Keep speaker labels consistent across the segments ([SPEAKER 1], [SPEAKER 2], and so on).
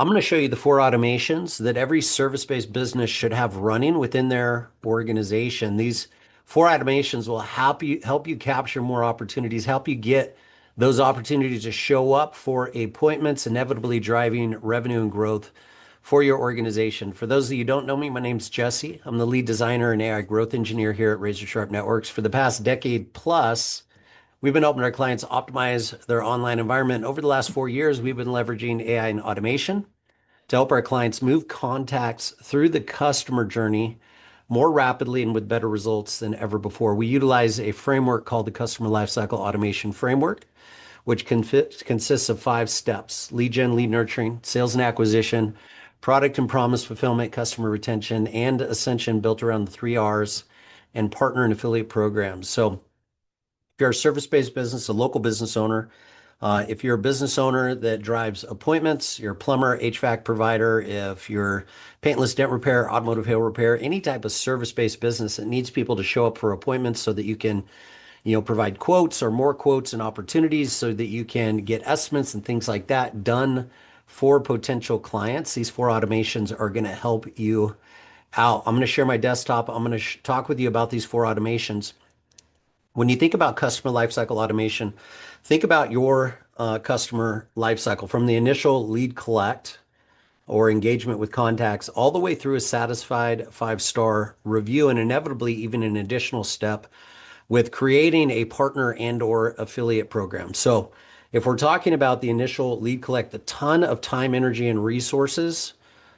[SPEAKER 1] I'm going to show you the four automations that every service-based business should have running within their organization. These four automations will help you capture more opportunities, help you get those opportunities to show up for appointments, inevitably driving revenue and growth for your organization. For those of you who don't know me, my name's Jesse. I'm the lead designer and AI growth engineer here at Razor Sharp Networks. For the past decade plus, we've been helping our clients optimize their online environment. Over the last 4 years, we've been leveraging AI and automation to help our clients move contacts through the customer journey more rapidly and with better results than ever before. We utilize a framework called the Customer Lifecycle Automation Framework, which consists of 5 steps: lead gen, lead nurturing, sales and acquisition, product and promise fulfillment, customer retention, and ascension, built around the 3 Rs, and partner and affiliate programs. So if you're a service-based business, a local business owner, if you're a business owner that drives appointments, you're a plumber, HVAC provider, if you're paintless dent repair, automotive hail repair, any type of service-based business that needs people to show up for appointments so that you can, provide quotes or more quotes and opportunities so that you can get estimates and things like that done for potential clients, these four automations are going to help you out. I'm going to share my desktop. I'm going to talk with you about these four automations. When you think about customer lifecycle automation, think about your customer lifecycle from the initial lead collect or engagement with contacts all the way through a satisfied 5-star review, and inevitably even an additional step with creating a partner and or affiliate program. So if we're talking about the initial lead collect, a ton of time, energy, and resources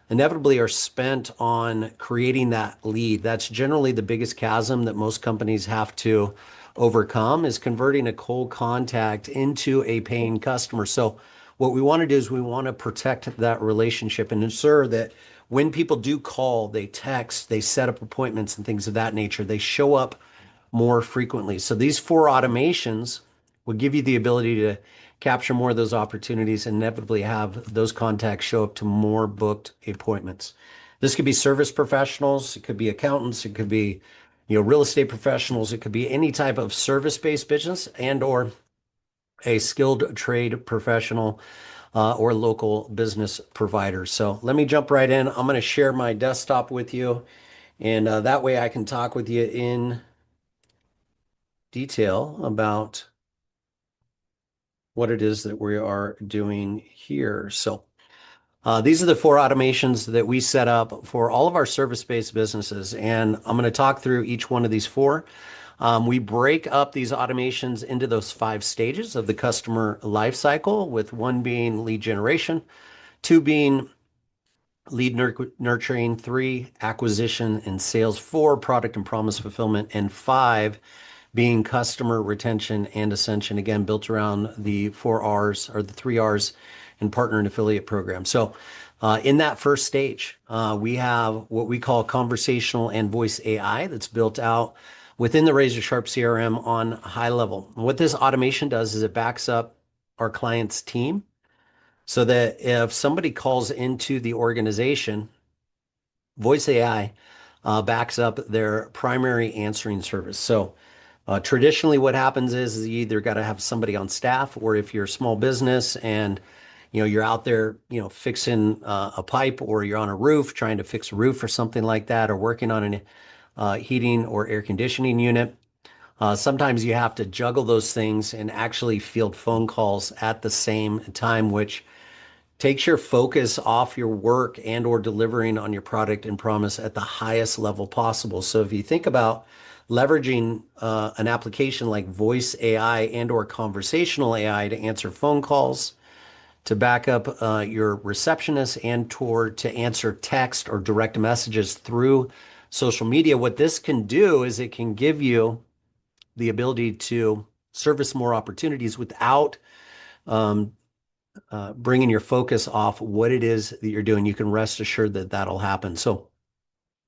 [SPEAKER 1] inevitably are spent on creating that lead. That's generally the biggest chasm that most companies have to overcome, is converting a cold contact into a paying customer. So what we want to do is we want to protect that relationship and ensure that when people do call, they text, they set up appointments and things of that nature, they show up more frequently. So these four automations will give you the ability to capture more of those opportunities and inevitably have those contacts show up to more booked appointments. This could be service professionals, it could be accountants, it could be, real estate professionals, it could be any type of service-based business and or a skilled trade professional or local business provider. So let me jump right in. I'm going to share my desktop with you, and that way I can talk with you in detail about what it is that we are doing here. So these are the four automations that we set up for all of our service-based businesses, and I'm going to talk through each one of these four. We break up these automations into those 5 stages of the customer life cycle, with one being lead generation, two being lead nurturing, 3 acquisition and sales, 4 product and promise fulfillment, and 5 being customer retention and ascension, again, built around the 4 Rs or the 3 Rs and partner and affiliate program. So in that first stage, we have what we call conversational and voice AI that's built out within the Razor Sharp CRM on high level. And what this automation does is it backs up our client's team so that if somebody calls into the organization, voice AI backs up their primary answering service. So traditionally, what happens is you either got to have somebody on staff, or if you're a small business and you're out there, fixing a pipe, or you're on a roof trying to fix a roof or something like that, or working on an heating or air conditioning unit. Sometimes you have to juggle those things and actually field phone calls at the same time, which takes your focus off your work and or delivering on your product and promise at the highest level possible. So if you think about leveraging an application like voice AI and or conversational AI to answer phone calls, to back up your receptionist, and to answer text or direct messages through social media, what this can do is it can give you the ability to service more opportunities without bringing your focus off what it is that you're doing. You can rest assured that that'll happen. So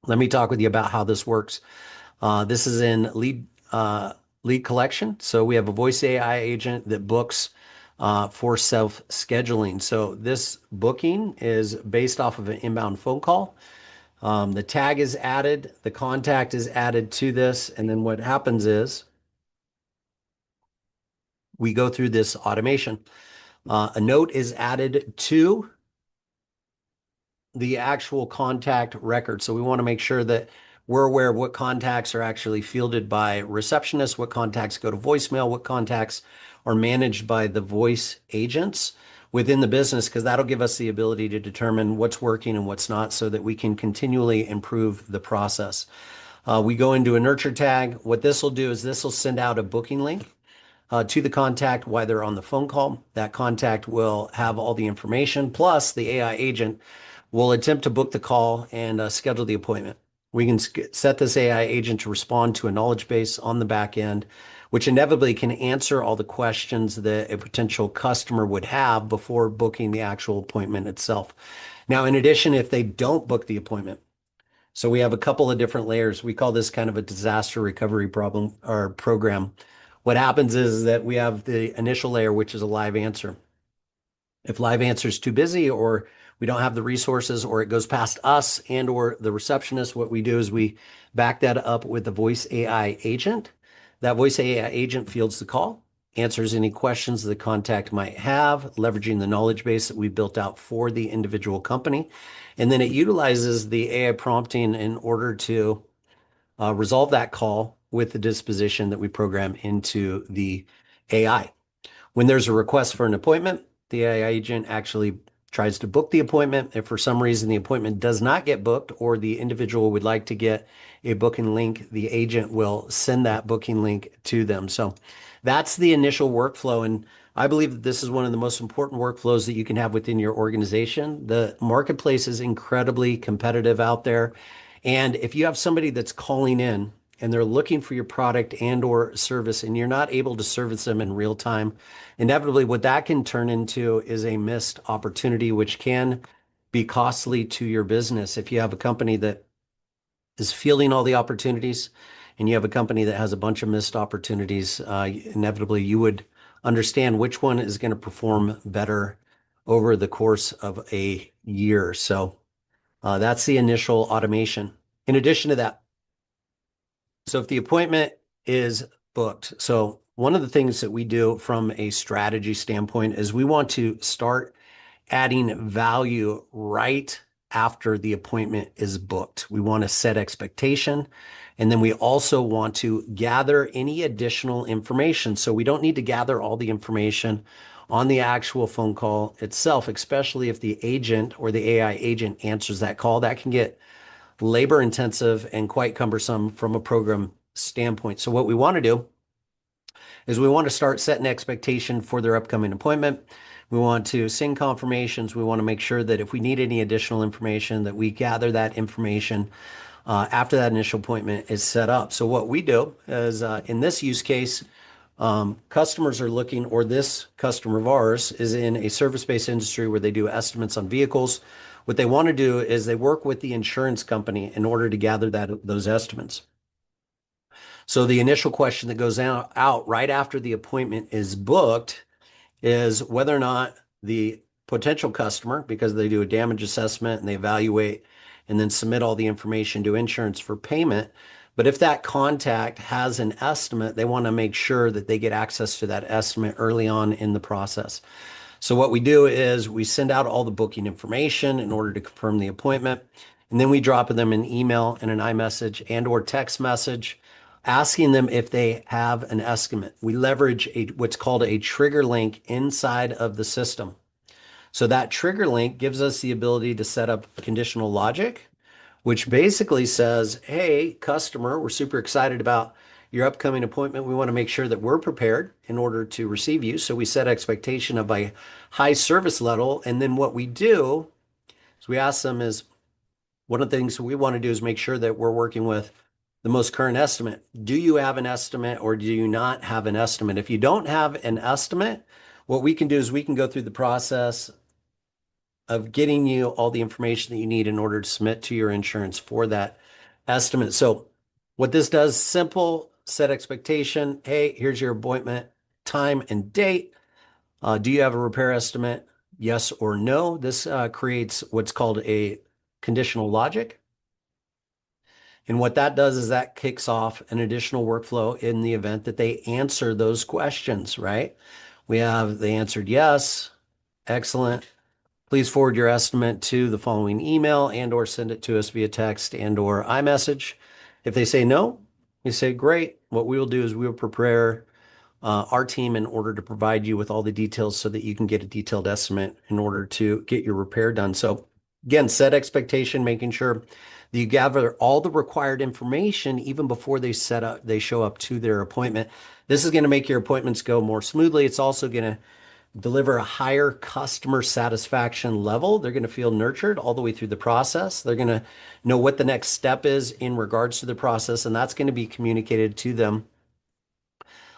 [SPEAKER 1] let me talk with you about how this works. This is in lead collection. So we have a voice AI agent that books for self-scheduling. So this booking is based off of an inbound phone call. The tag is added, the contact is added to this, and then what happens is we go through this automation. A note is added to the actual contact record. So we want to make sure that we're aware of what contacts are actually fielded by receptionists, what contacts go to voicemail, what contacts are managed by the voice agents within the business, because that'll give us the ability to determine what's working and what's not so that we can continually improve the process. We go into a nurture tag. What this will do is this will send out a booking link to the contact while they're on the phone call. That contact will have all the information, plus the AI agent will attempt to book the call and schedule the appointment. We can set this AI agent to respond to a knowledge base on the back end, which inevitably can answer all the questions that a potential customer would have before booking the actual appointment itself. Now, in addition, if they don't book the appointment, so we have a couple of different layers. We call this kind of a disaster recovery problem or program. What happens is that we have the initial layer, which is a live answer. If live answer is too busy or we don't have the resources or it goes past us and or the receptionist, what we do is we back that up with the voice AI agent. That voice AI agent fields the call, answers any questions the contact might have, leveraging the knowledge base that we built out for the individual company. And then it utilizes the AI prompting in order to resolve that call with the disposition that we program into the AI. When there's a request for an appointment, the AI agent actually tries to book the appointment. If for some reason the appointment does not get booked or the individual would like to get a booking link, the agent will send that booking link to them. So that's the initial workflow. And I believe that this is one of the most important workflows that you can have within your organization. The marketplace is incredibly competitive out there. And if you have somebody that's calling in and they're looking for your product and or service and you're not able to service them in real time, inevitably what that can turn into is a missed opportunity, which can be costly to your business. If you have a company that is fielding all the opportunities and you have a company that has a bunch of missed opportunities, inevitably you would understand which one is going to perform better over the course of a year. So that's the initial automation. In addition to that, so if the appointment is booked, so one of the things that we do from a strategy standpoint is we want to start adding value right after the appointment is booked. We want to set expectation. And then we also want to gather any additional information. So we don't need to gather all the information on the actual phone call itself, especially if the agent or the AI agent answers that call. That can get labor intensive and quite cumbersome from a program standpoint. So what we want to do is we want to start setting expectation for their upcoming appointment. We want to send confirmations. We want to make sure that if we need any additional information, that we gather that information after that initial appointment is set up. So what we do is in this use case, customers are looking, or this customer of ours is in a service-based industry where they do estimates on vehicles. What they want to do is they work with the insurance company in order to gather those estimates. So the initial question that goes out right after the appointment is booked is whether or not the potential customer, because they do a damage assessment and they evaluate and then submit all the information to insurance for payment. But if that contact has an estimate, they want to make sure that they get access to that estimate early on in the process. So what we do is we send out all the booking information in order to confirm the appointment. And then we drop them an email and an iMessage and or text message asking them if they have an estimate. We leverage what's called a trigger link inside of the system. So that trigger link gives us the ability to set up conditional logic, which basically says, hey, customer, we're super excited about your upcoming appointment. We want to make sure that we're prepared in order to receive you. So we set expectation of a high service level. And then what we do is we ask them is, one of the things we want to do is make sure that we're working with the most current estimate. Do you have an estimate or do you not have an estimate? If you don't have an estimate, what we can do is we can go through the process of getting you all the information that you need in order to submit to your insurance for that estimate. So what this does, simple, set expectation. Hey, here's your appointment time and date. Do you have a repair estimate? Yes or no. This creates what's called a conditional logic. And what that does is that kicks off an additional workflow in the event that they answer those questions, right? They answered yes, excellent. please forward your estimate to the following email and or send it to us via text and or iMessage. If they say no, you say, great. What we will do is we will prepare our team in order to provide you with all the details so that you can get a detailed estimate in order to get your repair done. So again, set expectation, making sure that you gather all the required information even before they show up to their appointment. This is going to make your appointments go more smoothly. It's also going to deliver a higher customer satisfaction level. They're going to feel nurtured all the way through the process. They're going to know what the next step is in regards to the process, and that's going to be communicated to them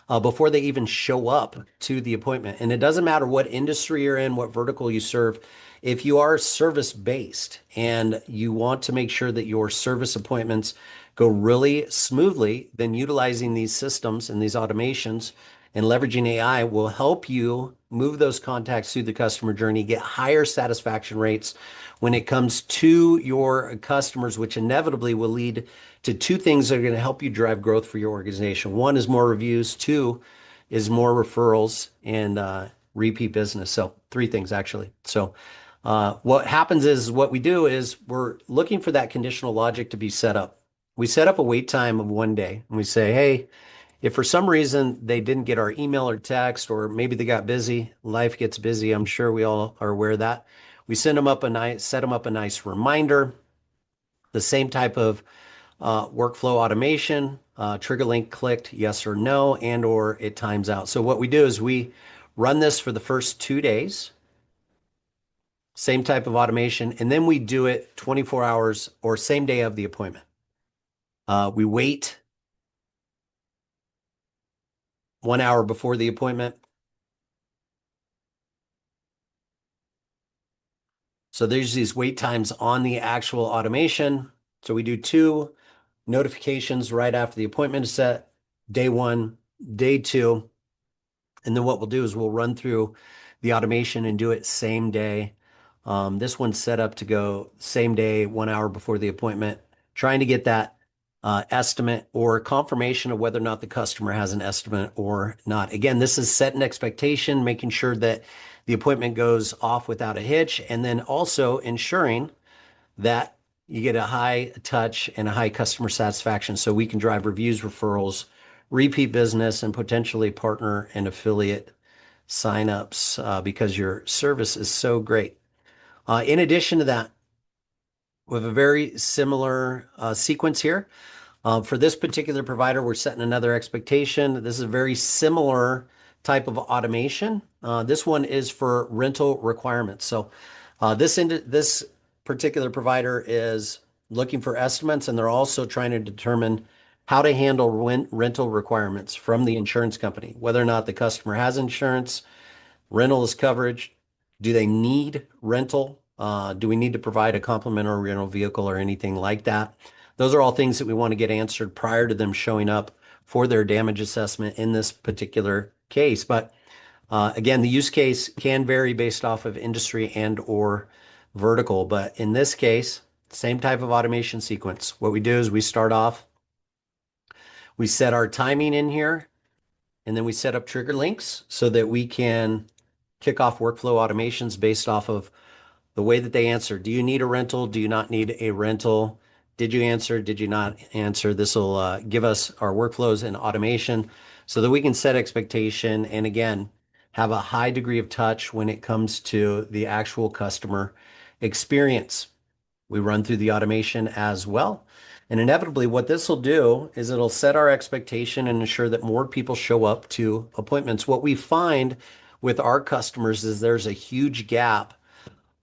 [SPEAKER 1] before they even show up to the appointment. And it doesn't matter what industry you're in, what vertical you serve. If you are service based and you want to make sure that your service appointments go really smoothly, then utilizing these systems and these automations and leveraging AI will help you move those contacts through the customer journey, get higher satisfaction rates when it comes to your customers, which inevitably will lead to two things that are going to help you drive growth for your organization. One is more reviews, two is more referrals and repeat business. So, three things actually. So, what happens is what we do is we're looking for that conditional logic to be set up. We set up a wait time of 1 day and we say, hey, if for some reason they didn't get our email or text, or maybe they got busy, life gets busy. I'm sure we all are aware of that. We set them up a nice reminder, the same type of workflow automation, trigger link clicked, yes or no, and or it times out. So what we do is we run this for the first 2 days, same type of automation, and then we do it 24 hours or same day of the appointment. We wait 1 hour before the appointment. So there's these wait times on the actual automation. So we do two notifications right after the appointment is set, day one, day two. And then what we'll do is we'll run through the automation and do it same day. This one's set up to go same day, 1 hour before the appointment, trying to get that estimate or confirmation of whether or not the customer has an estimate or not. Again, this is set an expectation, making sure that the appointment goes off without a hitch, and then also ensuring that you get a high touch and a high customer satisfaction so we can drive reviews, referrals, repeat business, and potentially partner and affiliate signups because your service is so great. In addition to that, we have a very similar sequence here. For this particular provider, we're setting another expectation. This is a very similar type of automation. This one is for rental requirements. So this particular provider is looking for estimates, and they're also trying to determine how to handle rental requirements from the insurance company, whether or not the customer has insurance, rental is coverage. Do they need rental? Do we need to provide a complimentary rental vehicle or anything like that? Those are all things that we want to get answered prior to them showing up for their damage assessment in this particular case. But again, the use case can vary based off of industry and or vertical. But in this case, same type of automation sequence. What we do is we start off, we set our timing in here, and then we set up trigger links so that we can kick off workflow automations based off of the way that they answer. Do you need a rental? Do you not need a rental? Did you answer? Did you not answer? This will give us our workflows and automation so that we can set expectation and again, have a high degree of touch when it comes to the actual customer experience. We run through the automation as well. And inevitably, what this will do is it'll set our expectation and ensure that more people show up to appointments. What we find with our customers is there's a huge gap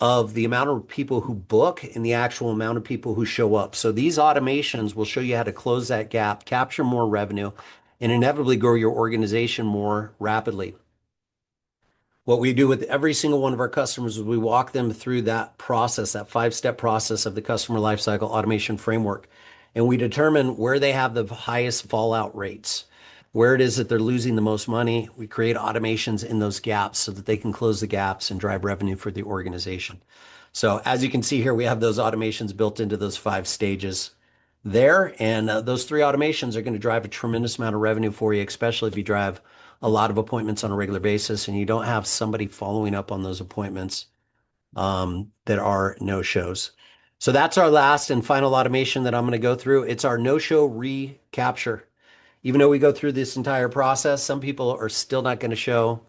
[SPEAKER 1] of the amount of people who book and the actual amount of people who show up. So these automations will show you how to close that gap, capture more revenue, and inevitably grow your organization more rapidly. What we do with every single one of our customers is we walk them through that process, that 5-step process of the customer lifecycle automation framework. And we determine where they have the highest fallout rates, where it is that they're losing the most money. We create automations in those gaps so that they can close the gaps and drive revenue for the organization. So as you can see here, we have those automations built into those 5 stages there. And those 3 automations are going to drive a tremendous amount of revenue for you, especially if you drive a lot of appointments on a regular basis and you don't have somebody following up on those appointments that are no-shows. So that's our last and final automation that I'm going to go through. It's our no-show recapture. Even though we go through this entire process, some people are still not going to show.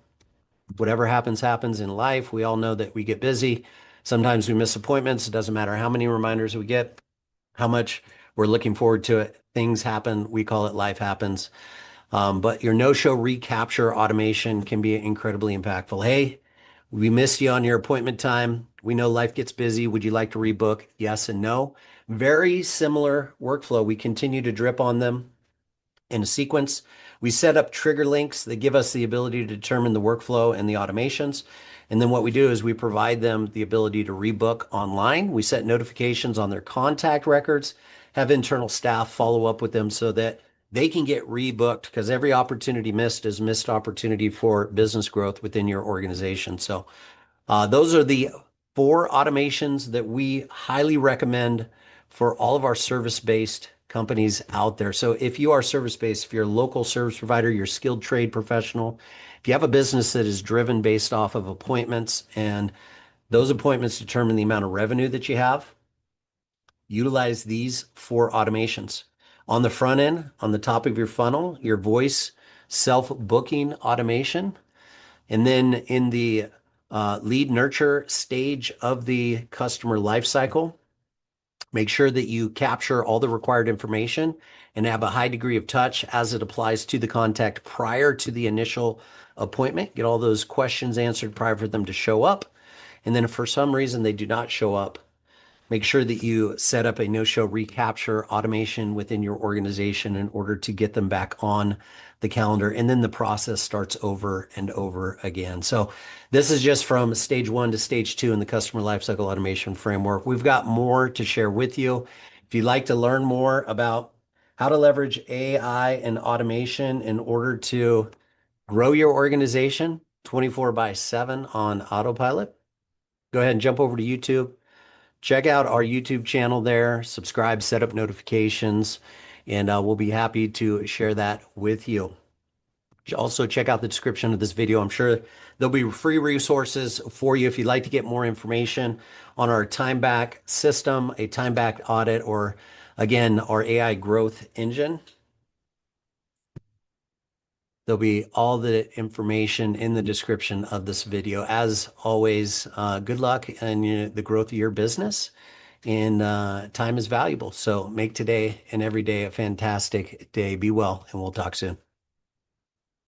[SPEAKER 1] Whatever happens, happens in life. We all know that we get busy. Sometimes we miss appointments. It doesn't matter how many reminders we get, how much we're looking forward to it. Things happen. We call it life happens. But your no-show recapture automation can be incredibly impactful. Hey, we missed you on your appointment time. We know life gets busy. Would you like to rebook? Yes and no. Very similar workflow. We continue to drip on them in a sequence. We set up trigger links that give us the ability to determine the workflow and the automations. And then what we do is we provide them the ability to rebook online. We set notifications on their contact records, have internal staff follow up with them so that they can get rebooked because every opportunity missed is missed opportunity for business growth within your organization. So those are the 4 automations that we highly recommend for all of our service-based companies out there. So if you are service-based, if you're a local service provider, you're a skilled trade professional, if you have a business that is driven based off of appointments and those appointments determine the amount of revenue that you have, utilize these 4 automations. On the front end, on the top of your funnel, your voice self-booking automation. And then in the lead nurture stage of the customer life cycle, make sure that you capture all the required information and have a high degree of touch as it applies to the contact prior to the initial appointment. Get all those questions answered prior for them to show up. And then if for some reason they do not show up, make sure that you set up a no-show recapture automation within your organization in order to get them back on the calendar. And then the process starts over and over again. So this is just from stage 1 to stage 2 in the customer lifecycle automation framework. We've got more to share with you. If you'd like to learn more about how to leverage AI and automation in order to grow your organization 24/7 on autopilot, go ahead and jump over to YouTube. Check out our YouTube channel there, subscribe, set up notifications, and we'll be happy to share that with you. Also, check out the description of this video. I'm sure there'll be free resources for you if you'd like to get more information on our time back system, a time back audit, or again, our AI growth engine. There'll be all the information in the description of this video. As always, good luck in the growth of your business. And time is valuable. So make today and every day a fantastic day. Be well, and we'll talk soon.